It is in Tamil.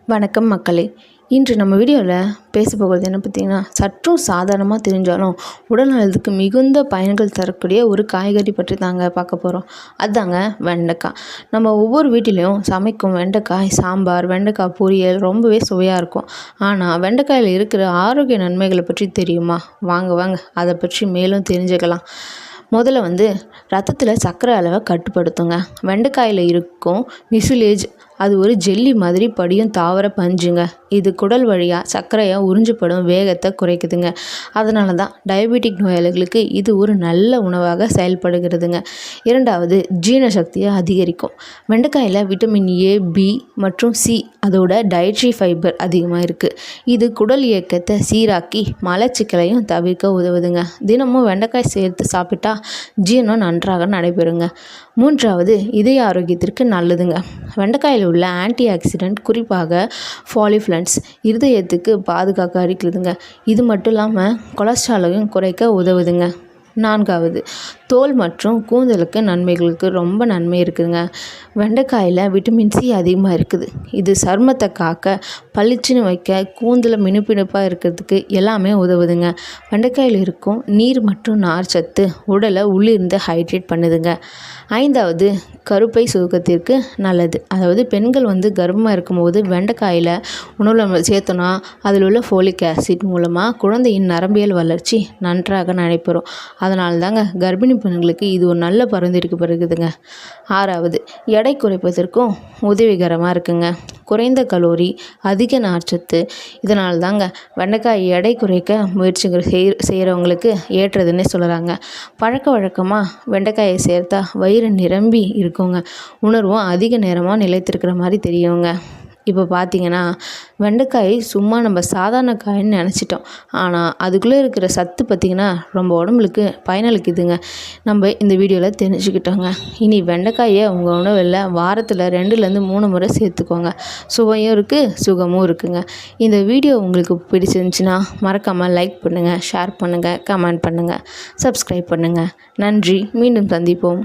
வணக்கம் மக்களே. இன்று நம்ம வீடியோவில் பேச போகிறது என்ன பார்த்திங்கன்னா, சற்றும் சாதாரணமாக தெரிஞ்சாலும் உடல் நலத்துக்கு மிகுந்த பயன்கள் தரக்கூடிய ஒரு காய்கறி பற்றி தாங்க பார்க்க போகிறோம். அதுதாங்க வெண்டைக்காய். நம்ம ஒவ்வொரு வீட்டிலையும் சமைக்கும் வெண்டைக்காய் சாம்பார், வெண்டைக்காய் பொரியல் ரொம்பவே சுவையாக இருக்கும். ஆனால் வெண்டைக்காயில் இருக்கிற ஆரோக்கிய நன்மைகளை பற்றி தெரியுமா? வாங்க அதை பற்றி மேலும் தெரிஞ்சுக்கலாம். முதல்ல ரத்தத்தில் சர்க்கரை அளவை கட்டுப்படுத்துங்க. வெண்டைக்காயில் இருக்கும் மிசுலேஜ் அது ஒரு ஜெல்லி மாதிரி படியும் தாவர பஞ்சுங்க. இது குடல் வழியாக சர்க்கரையை உறிஞ்சப்படும் வேகத்தை குறைக்குதுங்க. அதனால தான் டயபெட்டிக் நோயாளிகளுக்கு இது ஒரு நல்ல உணவாக செயல்படுகிறதுங்க. இரண்டாவது, ஜீரண சக்தியை அதிகரிக்கும். வெண்டைக்காயில் விட்டமின் ஏ, பி மற்றும் சி அதோட டயட்ரி ஃபைபர் அதிகமாக இருக்குது. இது குடல் இயக்கத்தை சீராக்கி மலச்சிக்கலையும் தவிர்க்க உதவுதுங்க. தினமும் வெண்டைக்காய் சேர்த்து சாப்பிட்டா ஜீரணம் நன்றாக நடைபெறுங்க. மூன்றாவது, இதய ஆரோக்கியத்திற்கு நல்லதுங்க. வெண்டைக்காயில் உள்ள ஆன்டி ஆக்சிடென்ட் குறிப்பாக ஃபாலிஃப்ளன்ஸ் இருதயத்துக்கு பாதுகாக்க அளிக்கிறதுங்க. இது மட்டும் இல்லாமல் கொலஸ்ட்ராலையும் குறைக்க உதவுதுங்க. நான்காவது, தோல் மற்றும் கூந்தலுக்கு நன்மைகளுக்கு ரொம்ப நன்மை இருக்குதுங்க. வெண்டைக்காயில் விட்டமின் சி அதிகமாக இருக்குது. இது சருமத்தை காக்க, பளிச்சுன்னு வைக்க, கூந்தலை மினுப்பினுப்பாக இருக்கிறதுக்கு எல்லாமே உதவுதுங்க. வெண்டைக்காயில் இருக்கும் நீர் மற்றும் நார் சத்து உடலை உள்ளிருந்து ஹைட்ரேட் பண்ணுதுங்க. ஐந்தாவது, கருப்பை சுருக்கத்திற்கு நல்லது. அதாவது பெண்கள் கர்ப்பமாக இருக்கும்போது வெண்டைக்காயில் உணவில் நம்ம சேர்த்தோன்னா அதில் உள்ள ஃபோலிக் ஆசிட் மூலமாக குழந்தையின் நரம்பியல் வளர்ச்சி நன்றாக நடைபெறும். அதனால தாங்க கர்ப்பிணி பெண்களுக்கு இது ஒரு நல்ல பரிந்துரைக்கப்படுதுங்க. ஆறாவது, எடை குறைப்பதற்கும் உதவிகரமாக இருக்குங்க. குறைந்த கலோரி, அதிக நார்ச்சத்து. இதனால தாங்க வெண்டைக்காய் எடை குறைக்க முயற்சிகள் செய்கிறவங்களுக்கு ஏற்றதுன்னே சொல்கிறாங்க. பழக்க வழக்கமாக வெண்டைக்காயை சேர்த்தா வயிறு நிரம்பி இருக்குங்க. உணர்வும் அதிக நேரமாக நிலைத்திருக்கிற மாதிரி தெரியுங்க. இப்போ பார்த்திங்கன்னா வெண்டைக்காய் சும்மா நம்ம சாதாரண காயின்னு நினச்சிட்டோம். ஆனால் அதுக்குள்ளே இருக்கிற சத்து பார்த்திங்கன்னா ரொம்ப உடம்புக்கு பயனளிக்குதுங்க. நம்ம இந்த வீடியோவில் தெரிஞ்சுக்கிட்டோங்க. இனி வெண்டைக்காயை உங்கள் உணவில் வாரத்தில் 2-3 முறை சேர்த்துக்கோங்க. சுவையும் இருக்குது, சுகமும் இருக்குங்க. இந்த வீடியோ உங்களுக்கு பிடிச்சிருந்துச்சுன்னா மறக்காமல் லைக் பண்ணுங்கள், ஷேர் பண்ணுங்கள், கமெண்ட் பண்ணுங்கள், சப்ஸ்கிரைப் பண்ணுங்கள். நன்றி. மீண்டும் சந்திப்போம்.